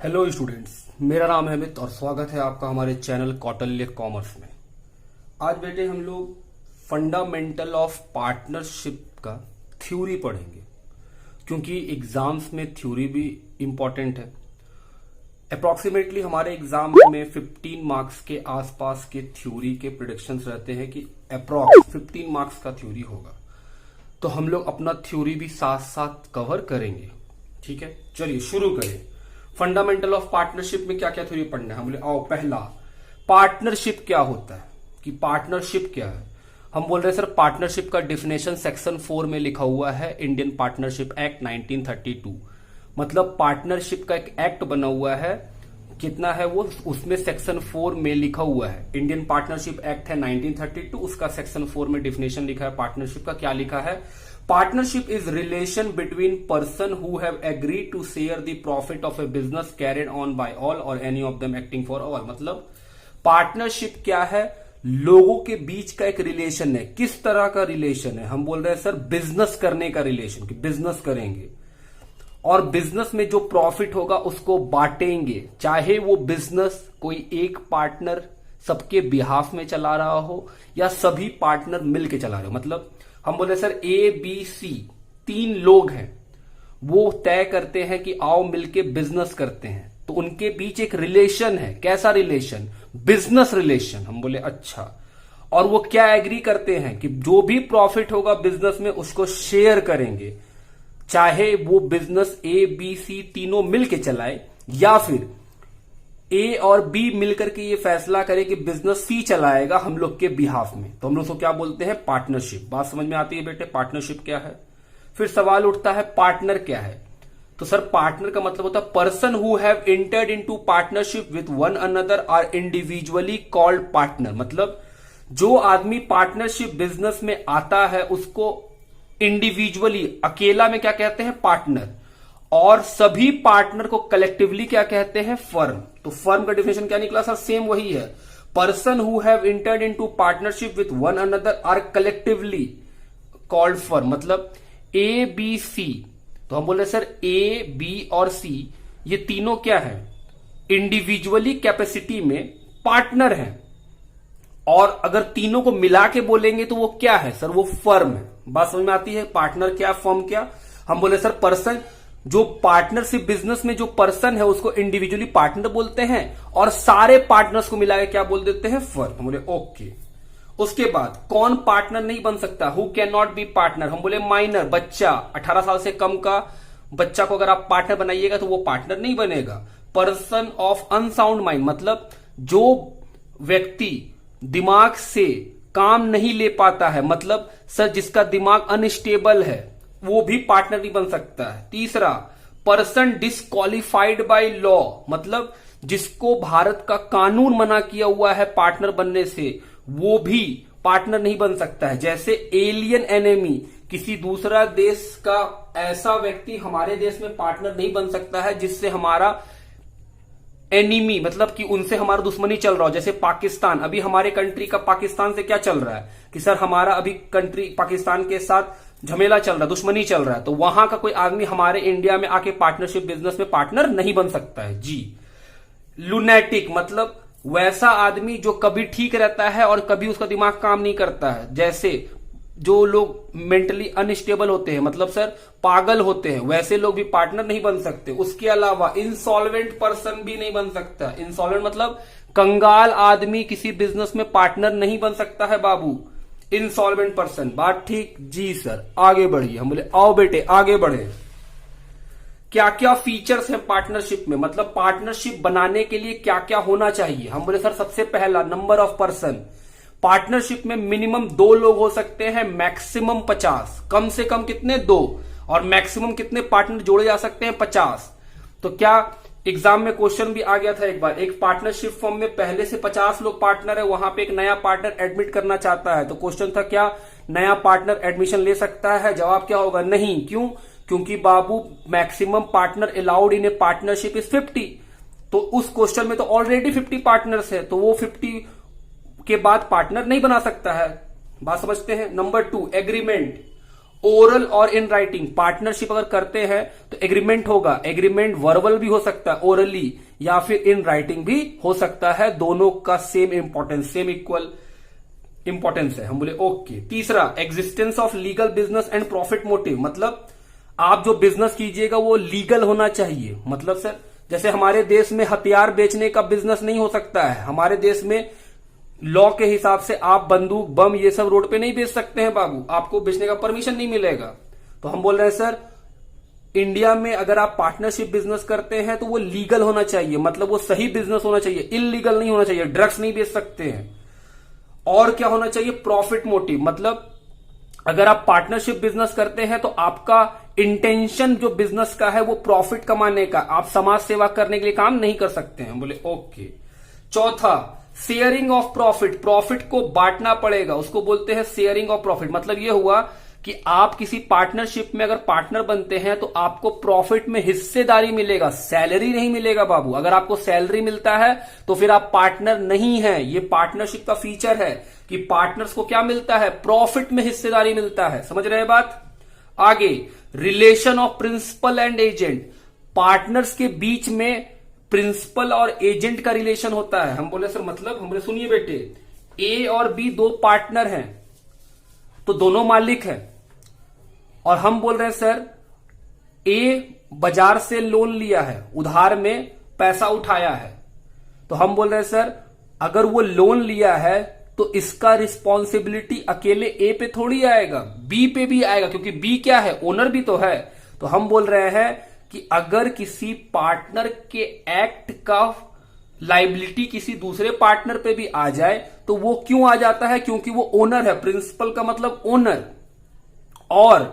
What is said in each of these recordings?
Hello students, मेरा नाम है अमित और स्वागत है आपका हमारे चैनल कौटिल्य कॉमर्स में। आज बेटे हम लोग फंडामेंटल ऑफ पार्टनरशिप का थ्योरी पढ़ेंगे, क्योंकि एग्जाम्स में थ्योरी भी इम्पोर्टेंट है। अप्रॉक्सीमेटली हमारे एग्जाम में 15 मार्क्स के आसपास के थ्योरी के प्रिडिक्शंस रहते हैं कि अप्रॉक्स 15 मार्क्स का थ्योरी होगा, तो हम लोग अपना थ्योरी भी साथ साथ कवर करेंगे। ठीक है, चलिए शुरू करें। फंडामेंटल ऑफ पार्टनरशिप में क्या क्या थ्योरी पढ़ना है। हम बोले आओ, पहला पार्टनरशिप क्या होता है, कि पार्टनरशिप क्या है। हम बोल रहे हैं सर पार्टनरशिप का डेफिनेशन सेक्शन 4 में लिखा हुआ है, इंडियन पार्टनरशिप एक्ट 1932। मतलब पार्टनरशिप का एक एक्ट बना हुआ है, कितना है वो, उसमें सेक्शन 4 में लिखा हुआ है। इंडियन पार्टनरशिप एक्ट है 1932, उसका सेक्शन 4 में डेफिनेशन लिखा है पार्टनरशिप का। क्या लिखा है? Partnership is relation between person who have agreed to share the profit of a business carried on by all or any of them acting for all। मतलब पार्टनरशिप क्या है? लोगों के बीच का एक रिलेशन है। किस तरह का रिलेशन है? हम बोल रहे हैं सर बिजनेस करने का रिलेशन, कि बिजनेस करेंगे और बिजनेस में जो प्रॉफिट होगा उसको बांटेंगे। चाहे वो बिजनेस कोई एक पार्टनर सबके बिहाफ में चला रहा हो या सभी पार्टनर मिलके चला रहे हो। मतलब हम बोले सर ए बी सी 3 लोग हैं, वो तय करते हैं कि आओ मिलके बिजनेस करते हैं, तो उनके बीच एक रिलेशन है। कैसा रिलेशन? Business relation. हम बोले अच्छा, और वो क्या एग्री करते हैं कि जो भी प्रॉफिट होगा बिजनेस में उसको शेयर करेंगे, चाहे वो बिजनेस ए बी सी तीनों मिलके चलाए या फिर ए और बी मिलकर के ये फैसला करे कि बिजनेस सी चलाएगा हम लोग के बिहाफ में, तो हम लोग को क्या बोलते हैं? पार्टनरशिप। बात समझ में आती है बेटे, पार्टनरशिप क्या है। फिर सवाल उठता है पार्टनर क्या है। तो सर पार्टनर का मतलब होता है person who have entered into partnership with one another are individually called partner. मतलब जो आदमी पार्टनरशिप बिजनेस में आता है उसको इंडिविजुअली अकेला में क्या कहते हैं? पार्टनर। और सभी पार्टनर को कलेक्टिवली क्या कहते हैं? फर्म। तो फर्म का डेफिनेशन क्या निकला सर? सेम वही है, person who have entered into partnership with one another are collectively called firm. मतलब ए बी सी, तो हम बोले सर ए बी और सी ये तीनों क्या है? इंडिविजुअली कैपेसिटी में पार्टनर हैं, और अगर तीनों को मिला के बोलेंगे तो वो क्या है सर? वो फर्म है। बात समझ में आती है? पार्टनर क्या, फर्म क्या। हम बोले सर पर्सन, जो पार्टनरशिप बिजनेस में जो पर्सन है उसको इंडिविजुअली पार्टनर बोलते हैं, और सारे पार्टनर्स को मिला के क्या बोल देते हैं? फर्म। हम बोले ओके। उसके बाद कौन पार्टनर नहीं बन सकता? Who can not be partner. हम बोले माइनर, बच्चा, 18 साल से कम का बच्चा को अगर आप पार्टनर बनाइएगा तो वो पार्टनर नहीं बनेगा। पर्सन ऑफ अनसाउंड माइंड, मतलब जो व्यक्ति दिमाग से काम नहीं ले पाता है, मतलब सर जिसका दिमाग अनस्टेबल है वो भी पार्टनर नहीं बन सकता है। तीसरा, पर्सन डिस्क्वालिफाइड बाय लॉ, मतलब जिसको भारत का कानून मना किया हुआ है पार्टनर बनने से, वो भी पार्टनर नहीं बन सकता है। जैसे एलियन एनिमी, किसी दूसरा देश का ऐसा व्यक्ति हमारे देश में पार्टनर नहीं बन सकता है जिससे हमारा एनिमी, मतलब कि उनसे हमारा दुश्मनी चल रहा हो। जैसे पाकिस्तान, अभी हमारे कंट्री का पाकिस्तान से क्या चल रहा है कि सर हमारा अभी कंट्री पाकिस्तान के साथ झमेला चल रहा है, दुश्मनी चल रहा है, तो वहां का कोई आदमी हमारे इंडिया में आके पार्टनरशिप बिजनेस में पार्टनर नहीं बन सकता है जी। लुनेटिक, मतलब वैसा आदमी जो कभी ठीक रहता है और कभी उसका दिमाग काम नहीं करता है। जैसे जो लोग मेंटली अनस्टेबल होते हैं, मतलब सर पागल होते हैं, वैसे लोग भी पार्टनर नहीं बन सकते। उसके अलावा इंसॉल्वेंट पर्सन भी नहीं बन सकता। इंसॉल्वेंट मतलब कंगाल आदमी किसी बिजनेस में पार्टनर नहीं बन सकता है बाबू। इंसॉल्वेंट पर्सन, बात ठीक जी सर। आगे बढ़िए। हम बोले आओ बेटे आगे बढ़े। क्या क्या फीचर्स हैं पार्टनरशिप में, मतलब पार्टनरशिप बनाने के लिए क्या क्या होना चाहिए। हम बोले सर सबसे पहला नंबर ऑफ पर्सन। पार्टनरशिप में मिनिमम 2 लोग हो सकते हैं, मैक्सिमम 50। कम से कम कितने? 2। और मैक्सिमम कितने पार्टनर जोड़े जा सकते हैं? 50। तो क्या एग्जाम में क्वेश्चन भी आ गया था एक बार, एक पार्टनरशिप फर्म में पहले से 50 लोग पार्टनर है, वहां पे एक नया पार्टनर एडमिट करना चाहता है, तो क्वेश्चन था क्या नया पार्टनर एडमिशन ले सकता है? जवाब क्या होगा? नहीं। क्यों? क्योंकि बाबू maximum partner allowed in a partnership is 50। तो उस क्वेश्चन में तो ऑलरेडी 50 पार्टनर्स है, तो वो 50 के बाद पार्टनर नहीं बना सकता है। बात समझते हैं? Number 2 agreement. ओरल और इन राइटिंग। पार्टनरशिप अगर करते हैं तो एग्रीमेंट होगा, एग्रीमेंट वर्बल भी हो सकता है ओरली, या फिर इन राइटिंग भी हो सकता है। दोनों का same importance, same equal importance है। हम बोले ओके। तीसरा, existence of legal business and profit motive, मतलब आप जो बिजनेस कीजिएगा वो लीगल होना चाहिए। मतलब सर जैसे हमारे देश में हथियार बेचने का बिजनेस नहीं हो सकता है, हमारे देश में लॉ के हिसाब से आप बंदूक बम ये सब रोड पे नहीं बेच सकते हैं बाबू, आपको बेचने का परमिशन नहीं मिलेगा। तो हम बोल रहे हैं सर इंडिया में अगर आप पार्टनरशिप बिजनेस करते हैं तो वो लीगल होना चाहिए, मतलब वो सही बिजनेस होना चाहिए, इलीगल नहीं होना चाहिए, ड्रग्स नहीं बेच सकते हैं। और क्या होना चाहिए, प्रॉफिट मोटिव, मतलब अगर आप पार्टनरशिप बिजनेस करते हैं तो आपका इंटेंशन जो बिजनेस का है वो प्रॉफिट कमाने का, आप समाज सेवा करने के लिए काम नहीं कर सकते हैं। बोले ओके। चौथा, शेयरिंग ऑफ प्रॉफिट, प्रॉफिट को बांटना पड़ेगा, उसको बोलते हैं शेयरिंग ऑफ प्रॉफिट। मतलब ये हुआ कि आप किसी पार्टनरशिप में अगर पार्टनर बनते हैं तो आपको प्रॉफिट में हिस्सेदारी मिलेगा, सैलरी नहीं मिलेगा बाबू। अगर आपको सैलरी मिलता है तो फिर आप पार्टनर नहीं है। ये पार्टनरशिप का फीचर है कि पार्टनर्स को क्या मिलता है, प्रॉफिट में हिस्सेदारी मिलता है। समझ रहे हैं बात। आगे, relation of principal and agent, partners के बीच में प्रिंसिपल और एजेंट का रिलेशन होता है। हम बोले सर मतलब, हम बोले सुनिए बेटे, ए और बी दो पार्टनर हैं तो दोनों मालिक हैं, और हम बोल रहे हैं सर ए बाजार से लोन लिया है, उधार में पैसा उठाया है, तो हम बोल रहे हैं सर अगर वो लोन लिया है तो इसका रिस्पॉन्सिबिलिटी अकेले ए पे थोड़ी आएगा, बी पे भी आएगा, क्योंकि बी क्या है, ओनर भी तो है। तो हम बोल रहे हैं कि अगर किसी पार्टनर के एक्ट का लाइबिलिटी किसी दूसरे पार्टनर पे भी आ जाए तो वो क्यों आ जाता है, क्योंकि वो ओनर है। प्रिंसिपल का मतलब ओनर, और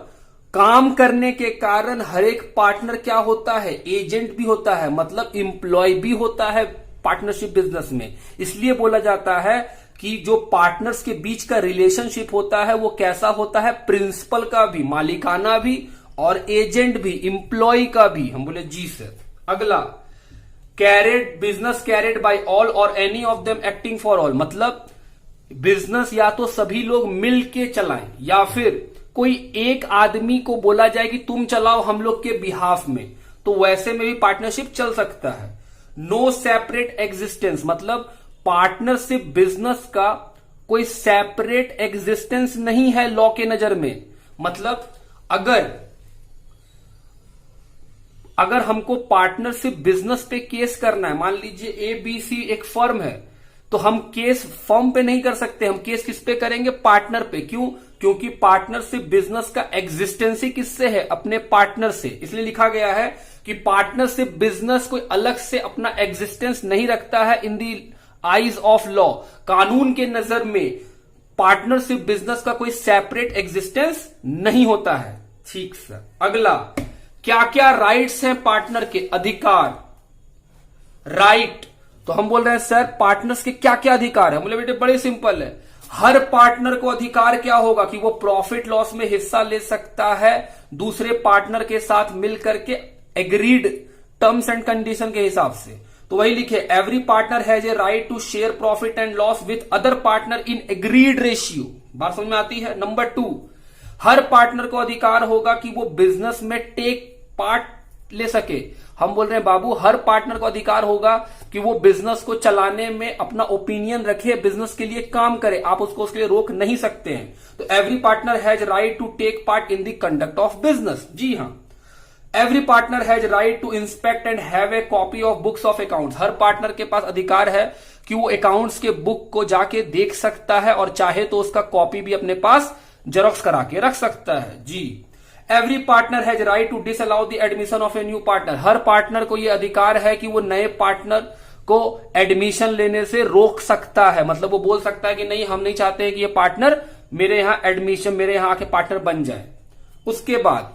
काम करने के कारण हर एक पार्टनर क्या होता है, एजेंट भी होता है, मतलब इंप्लॉय भी होता है पार्टनरशिप बिजनेस में। इसलिए बोला जाता है कि जो पार्टनर्स के बीच का रिलेशनशिप होता है वो कैसा होता है, प्रिंसिपल का भी, मालिकाना भी, और एजेंट भी, इंप्लॉय का भी। हम बोले जी सर। अगला, carried, business carried by all or any of them acting for all, मतलब बिजनेस या तो सभी लोग मिल के चलाएं या फिर कोई एक आदमी को बोला जाए कि तुम चलाओ हम लोग के बिहाफ में, तो वैसे में भी पार्टनरशिप चल सकता है। नो सेपरेट एग्जिस्टेंस, मतलब पार्टनरशिप बिजनेस का कोई सेपरेट एग्जिस्टेंस नहीं है लॉ के नजर में। मतलब अगर हमको पार्टनरशिप बिजनेस पे केस करना है, मान लीजिए ABC एक फर्म है, तो हम केस फर्म पे नहीं कर सकते, हम केस किस पे करेंगे, पार्टनर पे। क्यों, क्योंकि पार्टनरशिप बिजनेस का एग्जिस्टेंस ही किससे है, अपने पार्टनर से। इसलिए लिखा गया है कि पार्टनरशिप बिजनेस कोई अलग से अपना एग्जिस्टेंस नहीं रखता है इन दी आईज ऑफ लॉ, कानून के नजर में पार्टनरशिप बिजनेस का कोई सेपरेट एग्जिस्टेंस नहीं होता है। ठीक सर। अगला, क्या क्या राइट्स हैं पार्टनर के, अधिकार, राइट। तो हम बोल रहे हैं सर पार्टनर्स के क्या क्या अधिकार है। बोले बेटे बड़े सिंपल है, हर पार्टनर को अधिकार क्या होगा कि वो प्रॉफिट लॉस में हिस्सा ले सकता है दूसरे पार्टनर के साथ मिलकर के एग्रीड टर्म्स एंड कंडीशन के हिसाब से। तो वही लिखे, every partner has a right to share profit and loss with other partner in agreed ratio. बात समझ में आती है। नंबर 2, हर पार्टनर को अधिकार होगा कि वो बिजनेस में टेक पार्ट ले सके। हम बोल रहे हैं बाबू हर पार्टनर को अधिकार होगा कि वो बिजनेस को चलाने में अपना ओपिनियन रखे, बिजनेस के लिए काम करे, आप उसको उसके लिए रोक नहीं सकते हैं। तो every partner has right to take part in the conduct of business. जी हाँ। Every partner has right to inspect and have a copy of books of accounts. हर पार्टनर के पास अधिकार है कि वो अकाउंट्स के बुक को जाके देख सकता है और चाहे तो उसका कॉपी भी अपने पास जेरोक्स करा के रख सकता है। जी। Every partner has right to disallow the admission of a new partner. हर पार्टनर को यह अधिकार है कि वो नए पार्टनर को एडमिशन लेने से रोक सकता है। मतलब वो बोल सकता है कि नहीं, हम नहीं चाहते हैं कि ये पार्टनर मेरे यहां एडमिशन, मेरे यहां आके पार्टनर बन जाए। उसके बाद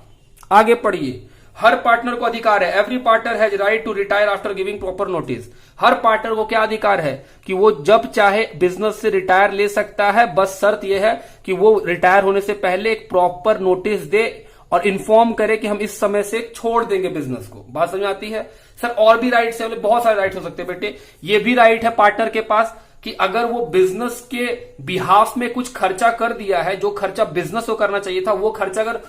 आगे पढ़िए, हर पार्टनर को अधिकार है, every partner has right to retire after giving proper notice. हर पार्टनर को क्या अधिकार है कि वो जब चाहे बिजनेस से रिटायर ले सकता है, बस शर्त यह है कि वो रिटायर होने से पहले एक प्रॉपर नोटिस दे और इन्फॉर्म करे कि हम इस समय से छोड़ देंगे बिजनेस को। बात समझ आती है। सर और भी राइट्स है, बहुत सारे राइट्स हो सकते हैं बेटे। ये भी राइट है पार्टनर के पास कि अगर वो बिजनेस के बिहाफ में कुछ खर्चा कर दिया है, जो खर्चा बिजनेस को करना चाहिए था वो खर्चा अगर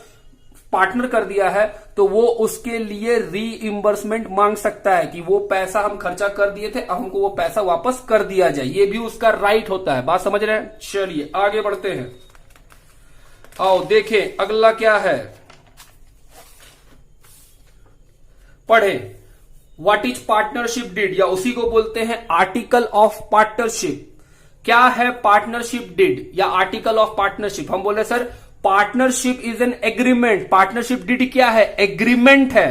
पार्टनर कर दिया है, तो वो उसके लिए रीइंबर्समेंट मांग सकता है कि वो पैसा हम खर्चा कर दिए थे, अब हमको वो पैसा वापस कर दिया जाए। ये भी उसका राइट होता है। बात समझ रहे हैं? चलिए आगे बढ़ते हैं। आओ देखें अगला क्या है, पढ़े। व्हाट इज पार्टनरशिप डीड, या उसी को बोलते हैं आर्टिकल ऑफ पार्टनरशिप। क्या है पार्टनरशिप डीड या आर्टिकल ऑफ पार्टनरशिप? हम बोले sir partnership is an agreement. Partnership deed क्या है? एग्रीमेंट है।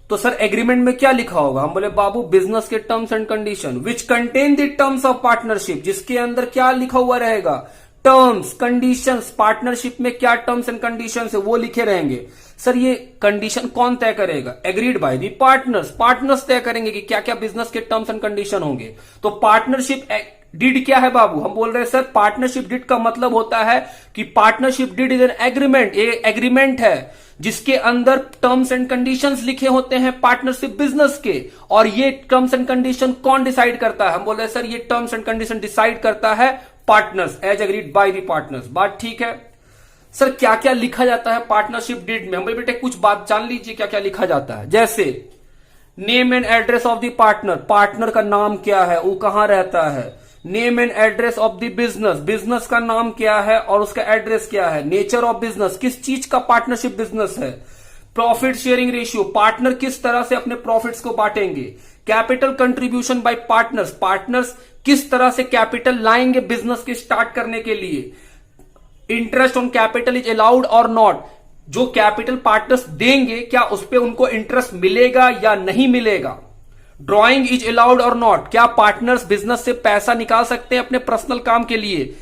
तो सर एग्रीमेंट में क्या लिखा होगा? हम बोले बाबू बिजनेस के terms and condition which contain the terms of partnership. जिसके अंदर क्या लिखा हुआ रहेगा? Terms conditions. पार्टनरशिप में क्या टर्म्स एंड कंडीशंस है वो लिखे रहेंगे। सर ये कंडीशन कौन तय करेगा? Agreed by the partners. Partners तय करेंगे कि क्या क्या बिजनेस के टर्म्स एंड कंडीशन होंगे। तो पार्टनरशिप डीड क्या है बाबू? हम बोल रहे हैं सर पार्टनरशिप डीड का मतलब होता है कि partnership deed is an agreement. ये एग्रीमेंट है जिसके अंदर टर्म्स एंड कंडीशंस लिखे होते हैं पार्टनरशिप बिजनेस के। और ये टर्म्स एंड कंडीशन कौन डिसाइड करता है? हम बोल रहे हैं सर ये टर्म्स एंड कंडीशन डिसाइड करता है partners, as agreed by the partners. बात ठीक है। सर क्या क्या लिखा जाता है पार्टनरशिप डीड में? हम बेटे कुछ बात जान लीजिए क्या क्या लिखा जाता है। जैसे name and address of the partner. Partner का नाम क्या है, वो कहां रहता है। Name and address of the business. Business का नाम क्या है और उसका एड्रेस क्या है। नेचर ऑफ बिजनेस, किस चीज का पार्टनरशिप बिजनेस है। प्रॉफिट शेयरिंग रेशियो, पार्टनर किस तरह से अपने प्रॉफिट्स को बांटेंगे। Capital contribution by partners, partners किस तरह से कैपिटल लाएंगे बिजनेस के स्टार्ट करने के लिए। Interest on capital is allowed और नॉट, जो कैपिटल पार्टनर्स देंगे क्या उस पर उनको इंटरेस्ट मिलेगा या नहीं मिलेगा। ड्रॉइंग इज अलाउड और नॉट, क्या पार्टनर्स बिजनेस से पैसा निकाल सकते हैं अपने पर्सनल काम के लिए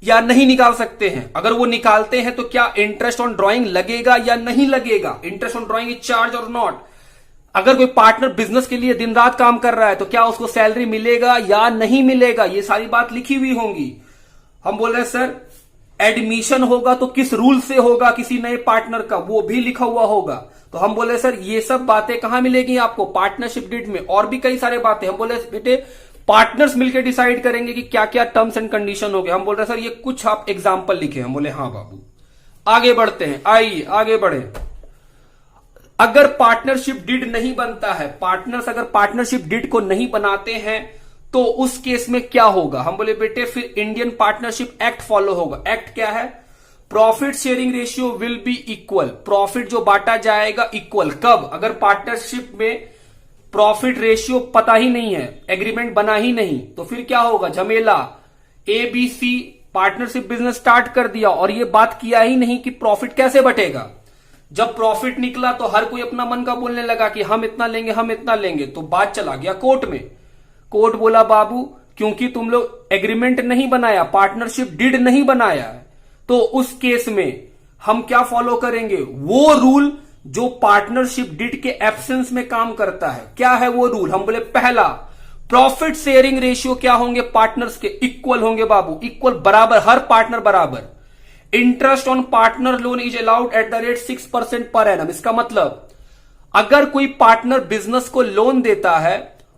या नहीं निकाल सकते हैं। अगर वो निकालते हैं तो क्या इंटरेस्ट ऑन ड्रॉइंग लगेगा या नहीं लगेगा। Interest on drawing is charge और नॉट। अगर कोई पार्टनर बिजनेस के लिए दिन रात काम कर रहा है तो क्या उसको सैलरी मिलेगा या नहीं मिलेगा। ये सारी बात लिखी हुई होंगी। हम बोल रहे हैं सर एडमिशन होगा तो किस रूल से होगा किसी नए पार्टनर का, वो भी लिखा हुआ होगा। तो हम बोले सर ये सब बातें कहां मिलेगी आपको? पार्टनरशिप डीड में। और भी कई सारे बातें हम बोले बेटे पार्टनर्स मिलकर डिसाइड करेंगे कि क्या क्या टर्म्स एंड कंडीशन हो गए। हम बोल रहे सर ये कुछ आप एग्जाम्पल लिखे। हम बोले हाँ बाबू। आगे बढ़ते हैं, आइए आगे बढ़े। अगर पार्टनरशिप डीड नहीं बनता है, पार्टनर्स अगर पार्टनरशिप डीड को नहीं बनाते हैं तो उस केस में क्या होगा? हम बोले बेटे फिर इंडियन पार्टनरशिप एक्ट फॉलो होगा। एक्ट क्या है? Profit sharing ratio will be equal. Profit जो बांटा जाएगा इक्वल। कब? अगर पार्टनरशिप में प्रॉफिट रेशियो पता ही नहीं है, एग्रीमेंट बना ही नहीं, तो फिर क्या होगा? झमेला। ABC पार्टनरशिप बिजनेस स्टार्ट कर दिया और ये बात किया ही नहीं कि प्रॉफिट कैसे बटेगा। जब प्रॉफिट निकला तो हर कोई अपना मन का बोलने लगा कि हम इतना लेंगे, हम इतना लेंगे, तो बात चला गया कोर्ट में। कोर्ट बोला बाबू क्योंकि तुम लोग एग्रीमेंट नहीं बनाया, पार्टनरशिप डीड नहीं बनाया, तो उस केस में हम क्या फॉलो करेंगे? वो रूल जो पार्टनरशिप डीड के एब्सेंस में काम करता है। क्या है वो रूल? हम बोले पहला, प्रॉफिट शेयरिंग रेशियो क्या होंगे पार्टनर्स के? इक्वल होंगे बाबू, इक्वल, बराबर, हर पार्टनर बराबर। Interest on partner loan is allowed at the rate 6% per annum. इसका मतलब अगर कोई पार्टनर बिजनेस को लोन देता है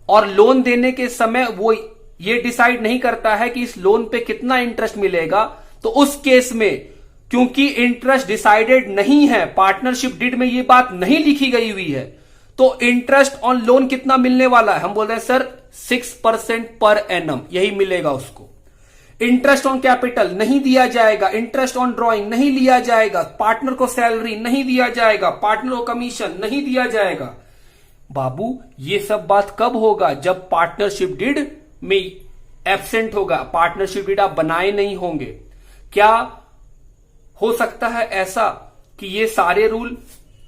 और लोन देने के समय वो ये डिसाइड नहीं करता है कि इस लोन पे कितना इंटरेस्ट मिलेगा, तो उस केस में क्योंकि इंटरेस्ट डिसाइडेड नहीं है, पार्टनरशिप डीड में ये बात नहीं लिखी गई हुई है, तो इंटरेस्ट ऑन लोन कितना मिलने वाला है? हम बोल रहे हैं सर 6% पर एनम, यही मिलेगा उसको। इंटरेस्ट ऑन कैपिटल नहीं दिया जाएगा, इंटरेस्ट ऑन ड्रॉइंग नहीं लिया जाएगा, पार्टनर को सैलरी नहीं दिया जाएगा, पार्टनर को कमीशन नहीं दिया जाएगा। बाबू ये सब बात कब होगा? जब पार्टनरशिप डीड में एब्सेंट होगा, पार्टनरशिप डीड आप बनाए नहीं होंगे। क्या हो सकता है ऐसा कि ये सारे रूल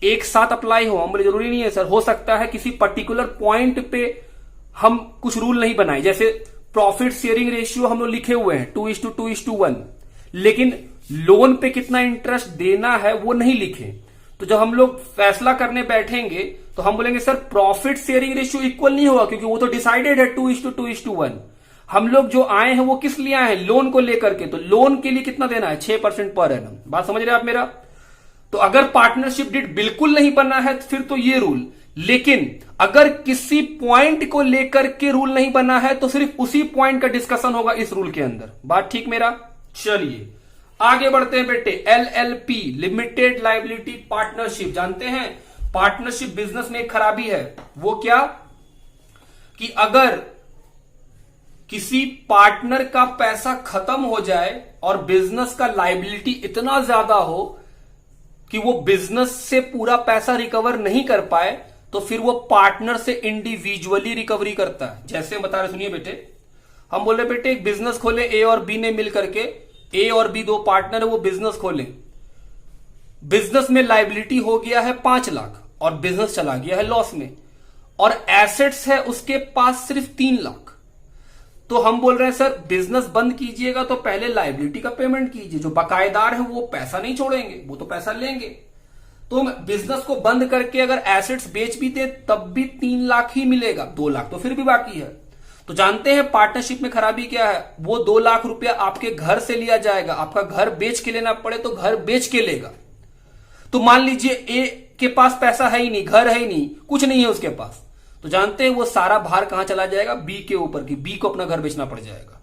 एक साथ अप्लाई हो? हम बोले जरूरी नहीं है सर, हो सकता है किसी पर्टिकुलर पॉइंट पे हम कुछ रूल नहीं बनाए। जैसे प्रॉफिट शेयरिंग रेशियो हम लोग लिखे हुए हैं 2:2:1, लेकिन लोन पे कितना इंटरेस्ट देना है वो नहीं लिखे। तो जब हम लोग फैसला करने बैठेंगे तो हम बोलेंगे sir profit sharing ratio equal नहीं होगा क्योंकि वो तो डिसाइडेड है 2:2:1। हम लोग जो आए हैं वो किस लिए आए हैं? लोन को लेकर के। तो लोन के लिए कितना देना है? 6% पर एनम। बात समझ रहे आप मेरा? तो अगर पार्टनरशिप डीड बिल्कुल नहीं बना है फिर तो ये रूल लेकिन अगर किसी पॉइंट को लेकर के रूल नहीं बना है तो सिर्फ उसी पॉइंट का डिस्कशन होगा इस रूल के अंदर। बात ठीक मेरा? चलिए आगे बढ़ते हैं बेटे। LLP, limited liability partnership. जानते हैं पार्टनरशिप बिजनेस में एक खराबी है, वो क्या कि अगर किसी पार्टनर का पैसा खत्म हो जाए और बिजनेस का लायबिलिटी इतना ज्यादा हो कि वो बिजनेस से पूरा पैसा रिकवर नहीं कर पाए, तो फिर वो पार्टनर से इंडिविजुअली रिकवरी करता है। जैसे बता रहे, सुनिए बेटे, हम बोले बेटे एक बिजनेस खोले, ए और बी ने मिलकर के, ए और बी दो पार्टनर है, वो बिजनेस खोले। बिजनेस में लायबिलिटी हो गया है 5 लाख और बिजनेस चला गया है लॉस में, और एसेट्स है उसके पास सिर्फ 3 लाख। तो हम बोल रहे हैं सर बिजनेस बंद कीजिएगा तो पहले लायबिलिटी का पेमेंट कीजिए। जो बकायेदार है वो पैसा नहीं छोड़ेंगे, वो तो पैसा लेंगे। तो बिजनेस को बंद करके अगर एसेट्स बेच भी दे तब भी 3 लाख ही मिलेगा, 2 लाख तो फिर भी बाकी है। तो जानते हैं पार्टनरशिप में खराबी क्या है? वो 2 लाख रुपया आपके घर से लिया जाएगा। आपका घर बेच के लेना पड़े तो घर बेच के लेगा। तो मान लीजिए ए के पास पैसा है ही नहीं, घर है ही नहीं, कुछ नहीं है उसके पास, तो जानते हैं वो सारा भार कहां चला जाएगा? बी के ऊपर, की बी को अपना घर बेचना पड़ जाएगा।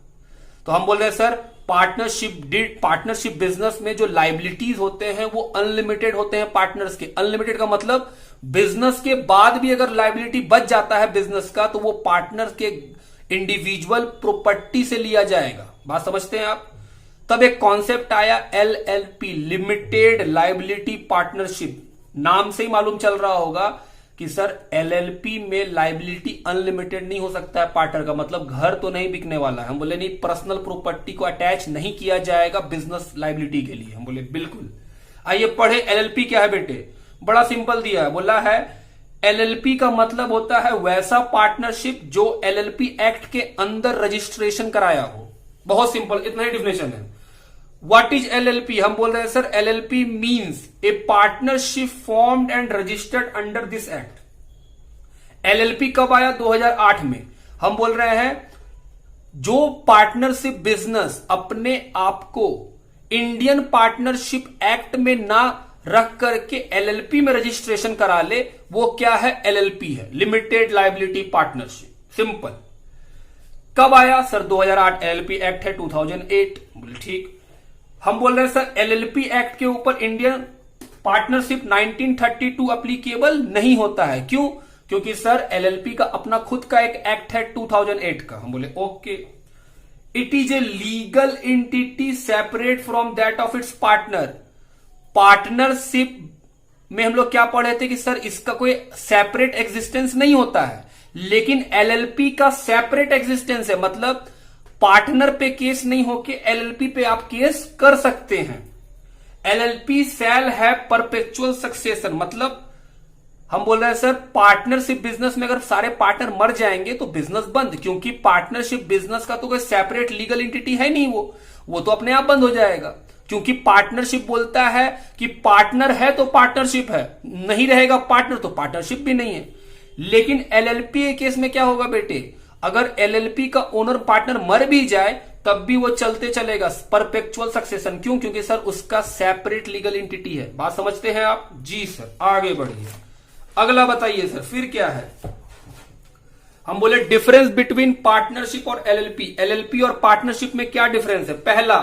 तो हम बोल रहे हैं सर पार्टनरशिप बिजनेस में जो लायबिलिटीज होते हैं वो अनलिमिटेड होते हैं पार्टनर्स के। अनलिमिटेड का मतलब बिजनेस के बाद भी अगर लायबिलिटी बच जाता है बिजनेस का तो वो पार्टनर के इंडिविजुअल प्रॉपर्टी से लिया जाएगा। बात समझते हैं आप? तब एक कॉन्सेप्ट आया एलएलपी, लिमिटेड लायबिलिटी पार्टनरशिप। नाम से ही मालूम चल रहा होगा कि सर एलएलपी में लायबिलिटी अनलिमिटेड नहीं हो सकता है पार्टनर का, मतलब घर तो नहीं बिकने वाला है। हम बोले नहीं, पर्सनल प्रॉपर्टी को अटैच नहीं किया जाएगा बिजनेस लायबिलिटी के लिए। हम बोले बिल्कुल। आइए पढ़े एलएलपी क्या है बेटे। बड़ा सिंपल दिया है, बोला है एलएलपी का मतलब होता है वैसा पार्टनरशिप जो एलएलपी एक्ट के अंदर रजिस्ट्रेशन कराया हो। बहुत सिंपल, इतना ही डिफिनेशन है। What is LLP? हम बोल रहे हैं sir LLP means a partnership formed and registered under this act. LLP कब आया? 2008 में। हम बोल रहे हैं जो पार्टनरशिप बिजनेस अपने आप को इंडियन पार्टनरशिप एक्ट में ना रख करके LLP में रजिस्ट्रेशन करा ले, वो क्या है? LLP है, लिमिटेड लायबिलिटी पार्टनरशिप। सिंपल। कब आया सर? 2008। LLP एक्ट है 2008। बोले ठीक। हम बोल रहे हैं सर एलएलपी एक्ट के ऊपर इंडियन पार्टनरशिप 1932 एप्लीकेबल नहीं होता है। क्यों? क्योंकि सर एलएलपी का अपना खुद का एक एक्ट है 2008 का। हम बोले okay. It is a legal entity separate from that of its partner. Partnership में हम लोग क्या पढ़े थे कि सर इसका कोई सेपरेट एग्जिस्टेंस नहीं होता है, लेकिन एलएलपी का सेपरेट एग्जिस्टेंस है। मतलब पार्टनर पे केस नहीं होके एलएलपी पे आप केस कर सकते हैं। एलएलपी शैल है परपेचुअल सक्सेशन। मतलब हम बोल रहे हैं सर पार्टनरशिप बिजनेस में अगर सारे पार्टनर मर जाएंगे तो बिजनेस बंद, क्योंकि पार्टनरशिप बिजनेस का तो कोई सेपरेट लीगल एंटिटी है नहीं, वो तो अपने आप बंद हो जाएगा। क्योंकि पार्टनरशिप बोलता है कि पार्टनर है तो पार्टनरशिप है, नहीं रहेगा पार्टनर तो पार्टनरशिप भी नहीं है। लेकिन एलएलपी के केस में क्या होगा बेटे? अगर एलएलपी का ओनर पार्टनर मर भी जाए तब भी वो चलते चलेगा, परपेचुअल सक्सेशन। क्यों? क्योंकि सर उसका सेपरेट लीगल एंटिटी है। बात समझते हैं आप? जी सर। आगे बढ़िए, अगला बताइए सर फिर क्या है। हम बोले डिफरेंस बिटवीन पार्टनरशिप और एलएलपी। एलएलपी और पार्टनरशिप में क्या डिफरेंस है? पहला,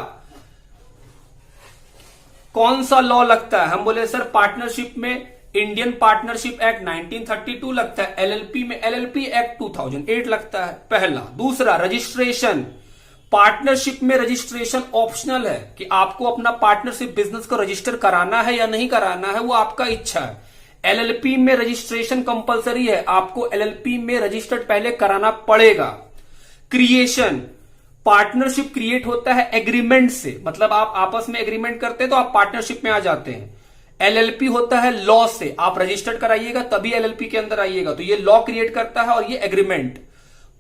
कौन सा लॉ लगता है? हम बोले सर पार्टनरशिप में इंडियन पार्टनरशिप एक्ट 1932 लगता है, एलएलपी में एलएलपी एक्ट 2008 लगता है। पहला। दूसरा, रजिस्ट्रेशन। पार्टनरशिप में रजिस्ट्रेशन ऑप्शनल है कि आपको अपना पार्टनरशिप बिजनेस को रजिस्टर कराना है या नहीं कराना है, वो आपका इच्छा है। एलएलपी में रजिस्ट्रेशन कंपलसरी है, आपको एलएलपी में रजिस्टर्ड पहले कराना पड़ेगा। क्रिएशन, पार्टनरशिप क्रिएट होता है एग्रीमेंट से, मतलब आप आपस में एग्रीमेंट करते हैं तो आप पार्टनरशिप में आ जाते हैं। एलएलपी होता है लॉ से, आप रजिस्टर्ड कराइएगा तभी एलएलपी के अंदर आइएगा, तो ये लॉ क्रिएट करता है और ये agreement.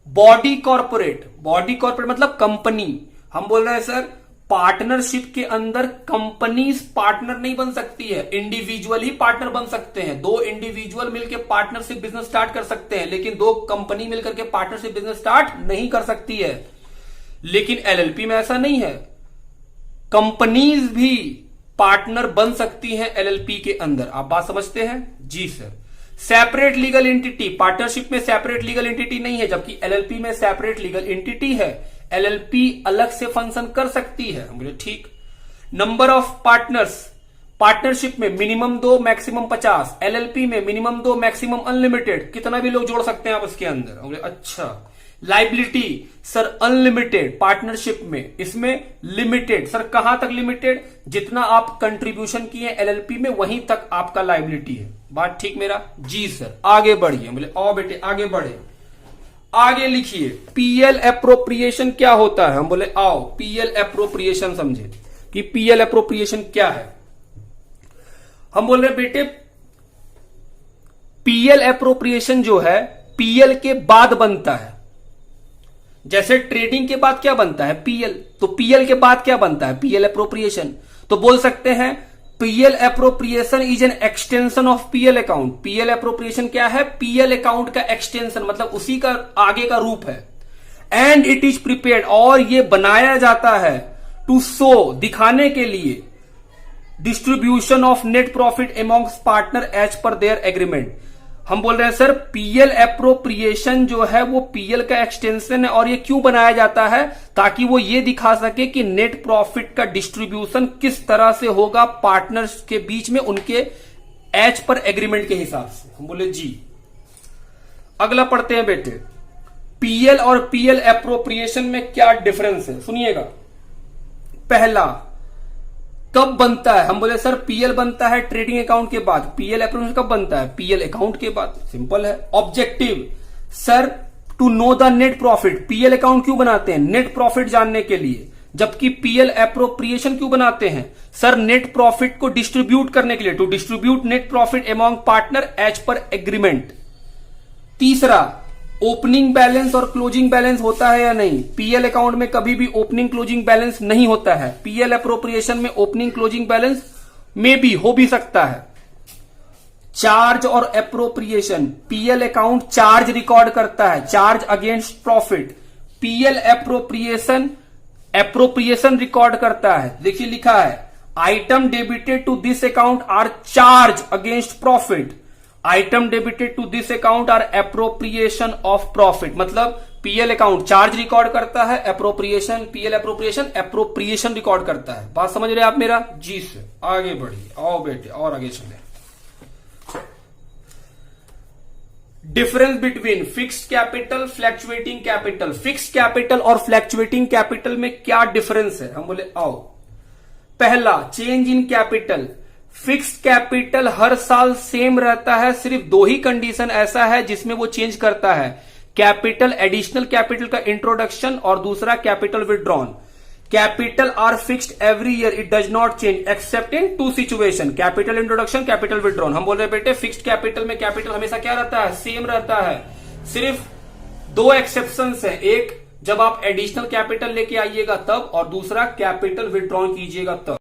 Body corporate, body corporate मतलब कंपनी। हम बोल रहे हैं सर पार्टनरशिप के अंदर कंपनीज पार्टनर नहीं बन सकती है, इंडिविजुअल ही पार्टनर बन सकते हैं। 2 इंडिविजुअल मिलकर पार्टनरशिप बिजनेस स्टार्ट कर सकते हैं, लेकिन 2 कंपनी मिलकर के पार्टनरशिप बिजनेस स्टार्ट नहीं कर सकती है। लेकिन एलएलपी में ऐसा नहीं है, कंपनीज भी पार्टनर बन सकती हैं एलएलपी के अंदर। आप बात समझते हैं? जी sir. Separate legal entity, partnership में सेपरेट लीगल एंटिटी नहीं है, जबकि एलएलपी में सेपरेट लीगल एंटिटी है। एलएलपी अलग से फंक्शन कर सकती है। हम बोले ठीक। नंबर ऑफ पार्टनर्स, पार्टनरशिप में मिनिमम 2 मैक्सिमम 50, एलएलपी में मिनिमम 2 मैक्सिमम अनलिमिटेड, कितना भी लोग जोड़ सकते हैं आप उसके अंदर। हम बोले अच्छा। लाइबिलिटी सर अनलिमिटेड, पार्टनरशिप में, इसमें लिमिटेड। सर कहां तक लिमिटेड? जितना आप कंट्रीब्यूशन किए एलएलपी में वहीं तक आपका लाइबिलिटी है। बात ठीक मेरा? जी सर। आगे बढ़िए। बोले आओ बेटे आगे बढ़े, आगे लिखिए। पीएल एप्रोप्रिएशन क्या होता है? हम बोले आओ पीएल एप्रोप्रिएशन समझे कि पीएल एप्रोप्रिएशन क्या है। हम बोल रहे बेटे पीएल एप्रोप्रिएशन जो है पीएल के बाद बनता है। जैसे ट्रेडिंग के बाद क्या बनता है? पीएल। तो पीएल के बाद क्या बनता है? PL appropriation. तो बोल सकते हैं PL appropriation is an extension of PL account. PL appropriation क्या है? पीएल अकाउंट का एक्सटेंशन, मतलब उसी का आगे का रूप है। एंड इट इज प्रिपेयर्ड, और ये बनाया जाता है टू शो, दिखाने के लिए, distribution of net profit amongst partner as per their agreement. हम बोल रहे हैं सर पीएल एप्रोप्रिएशन जो है वो पीएल का एक्सटेंशन है, और ये क्यों बनाया जाता है? ताकि वो ये दिखा सके कि नेट प्रॉफिट का डिस्ट्रीब्यूशन किस तरह से होगा पार्टनर्स के बीच में, उनके एज पर एग्रीमेंट के हिसाब से। हम बोले जी। अगला पढ़ते हैं बेटे, पीएल और पीएल एप्रोप्रिएशन में क्या डिफरेंस है? सुनिएगा। पहला, कब बनता है? हम बोले सर पीएल बनता है ट्रेडिंग अकाउंट के बाद। पीएल एप्रोप्रिएशन कब बनता है? पीएल अकाउंट के बाद। सिंपल है। Objective sir to know the net profit. PL account क्यों बनाते हैं? नेट प्रॉफिट जानने के लिए। जबकि पीएल एप्रोप्रिएशन क्यों बनाते हैं? सर नेट प्रॉफिट को डिस्ट्रीब्यूट करने के लिए, to distribute net profit among partner as per agreement. तीसरा, ओपनिंग बैलेंस और क्लोजिंग बैलेंस होता है या नहीं? पीएल अकाउंट में कभी भी ओपनिंग क्लोजिंग बैलेंस नहीं होता है। पीएल एप्रोप्रिएशन में ओपनिंग क्लोजिंग बैलेंस में भी हो भी सकता है। चार्ज और appropriation, PL account charge record करता है, charge against profit. PL appropriation record करता है। देखिए लिखा है, item debited to this account are charge against profit. Item debited to this account are appropriation of profit. मतलब पीएल अकाउंट चार्ज रिकॉर्ड करता है, एप्रोप्रिएशन, पीएल एप्रोप्रिएशन रिकॉर्ड करता है। बात समझ रहे हैं आप मेरा? जी से। आगे बढ़िए, आओ बेटे और आगे चले। Difference between fixed capital, fluctuating capital. Fixed capital और फ्लैक्चुएटिंग कैपिटल में क्या डिफरेंस है? हम बोले आओ। पहला, change in capital. Fixed capital हर साल सेम रहता है, सिर्फ 2 ही कंडीशन ऐसा है जिसमें वो चेंज करता है। कैपिटल, एडिशनल कैपिटल का इंट्रोडक्शन, और दूसरा capital withdrawn. Capital R fixed every year, it does not change accept in 2 situation, capital introduction, capital withdrawn. हम बोल रहे बेटे फिक्स्ड कैपिटल में कैपिटल हमेशा क्या रहता है? सेम रहता है। सिर्फ 2 एक्सेप्शंस है, एक जब आप एडिशनल कैपिटल लेके आइएगा तब, और दूसरा कैपिटल विड्रॉन कीजिएगा तब।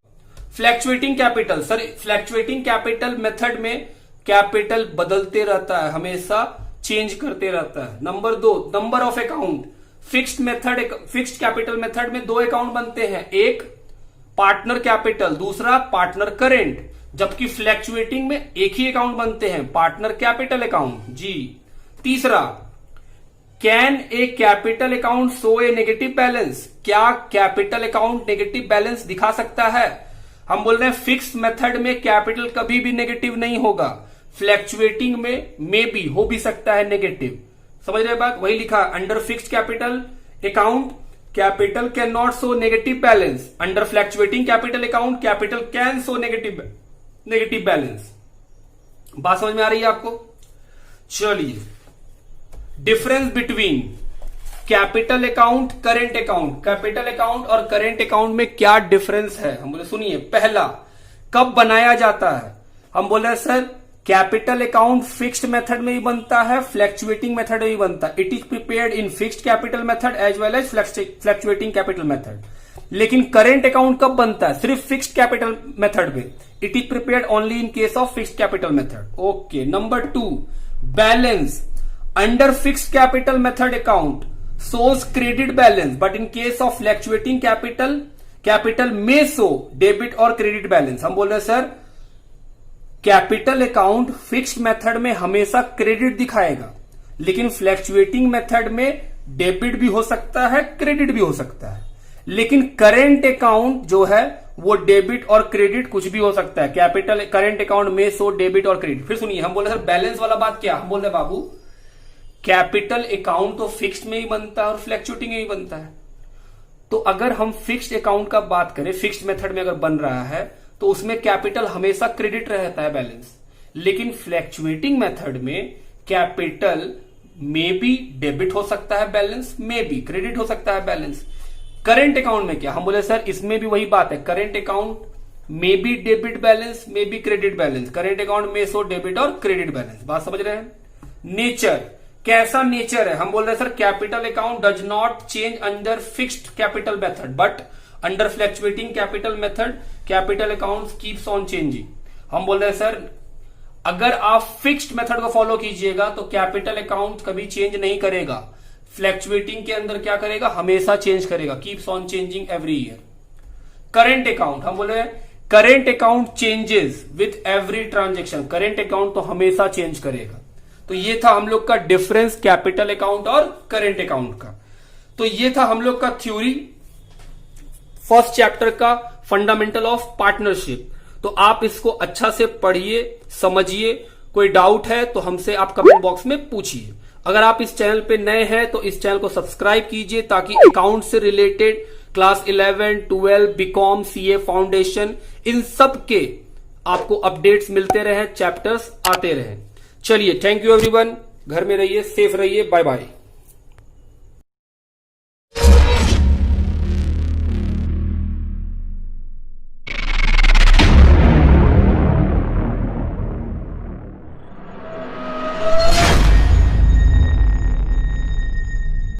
Fluctuating capital, sir fluctuating capital method में कैपिटल बदलते रहता है, हमेशा चेंज करते रहता है। Number 2, number of account. Fixed capital method में 2 अकाउंट बनते हैं, एक पार्टनर कैपिटल, दूसरा पार्टनर करेंट। जबकि फ्लैक्चुएटिंग में एक ही अकाउंट बनते हैं, पार्टनर कैपिटल अकाउंट। जी। तीसरा, can a capital account show a negative balance. क्या कैपिटल अकाउंट नेगेटिव बैलेंस दिखा सकता है? हम बोल रहे हैं फिक्स मेथड में कैपिटल कभी भी नेगेटिव नहीं होगा, फ्लैक्चुएटिंग में भी हो भी सकता है नेगेटिव। समझ रहे बात? वही लिखा, under fixed capital account capital can not show negative balance, under fluctuating capital account capital can show negative balance. बात समझ में आ रही है आपको? चलिए, difference between capital account, current account. Capital account और करेंट अकाउंट में क्या डिफरेंस है? हम बोले सुनिए। पहला, कब बनाया जाता है? हम बोले sir capital account fixed method में भी बनता है, फ्लैक्चुएटिंग मेथड में भी बनता है। It is prepared in fixed capital method as well as fluctuating capital method. लेकिन करेंट अकाउंट कब बनता है? सिर्फ फिक्स्ड कैपिटल मेथड में। It is prepared only in case of fixed capital method. Okay. Number 2, balance. Under fixed capital method account shows credit balance, but in case of fluctuating capital may show debit और credit balance। हम बोल रहे हैं sir capital account fixed method में हमेशा credit दिखाएगा, लेकिन fluctuating method में डेबिट भी हो सकता है, क्रेडिट भी हो सकता है। लेकिन करेंट अकाउंट जो है वो डेबिट और क्रेडिट कुछ भी हो सकता है। कैपिटल करेंट अकाउंट में सो डेबिट और क्रेडिट। फिर सुनिए, हम बोल रहे सर बैलेंस वाला बात क्या, हम बोल रहे बाबू कैपिटल अकाउंट तो फिक्स्ड में ही बनता है और फ्लैक्चुएटिंग में ही बनता है। तो अगर हम फिक्स्ड अकाउंट का बात करें, फिक्स्ड मेथड में अगर बन रहा है तो उसमें कैपिटल हमेशा क्रेडिट रहता है बैलेंस, लेकिन फ्लैक्चुएटिंग मेथड में कैपिटल में भी डेबिट हो सकता है बैलेंस, में भी क्रेडिट हो सकता है बैलेंस। करेंट अकाउंट में क्या, हम बोले सर इसमें भी वही बात है, करेंट अकाउंट में भी डेबिट बैलेंस, में भी क्रेडिट बैलेंस। करेंट अकाउंट में सो डेबिट और क्रेडिट बैलेंस। बात समझ रहे हैं। नेचर, कैसा नेचर है, हम बोल रहे हैं sir capital account does not change under fixed capital method, but under fluctuating capital method capital account keeps on changing. हम बोल रहे हैं सर अगर आप फिक्स्ड मेथड को फॉलो कीजिएगा तो कैपिटल अकाउंट कभी चेंज नहीं करेगा, फ्लैक्चुएटिंग के अंदर क्या करेगा, हमेशा चेंज करेगा, keeps on changing every year. Current account, हम बोल रहे हैं current account changes with every transaction, current account तो हमेशा चेंज करेगा। तो ये था हम लोग का डिफरेंस कैपिटल अकाउंट और करेंट अकाउंट का। तो ये था हम लोग का थ्योरी फर्स्ट चैप्टर का, फंडामेंटल ऑफ पार्टनरशिप। तो आप इसको अच्छा से पढ़िए, समझिए। कोई डाउट है तो हमसे आप कमेंट बॉक्स में पूछिए। अगर आप इस चैनल पे नए हैं तो इस चैनल को सब्सक्राइब कीजिए ताकि अकाउंट से related class 11, 12, BCom, CA foundation, इन सब के आपको अपडेट्स मिलते रहे, चैप्टर्स आते रहे। चलिए, थैंक यू एवरीवन। घर में रहिए, सेफ रहिए, बाय बाय।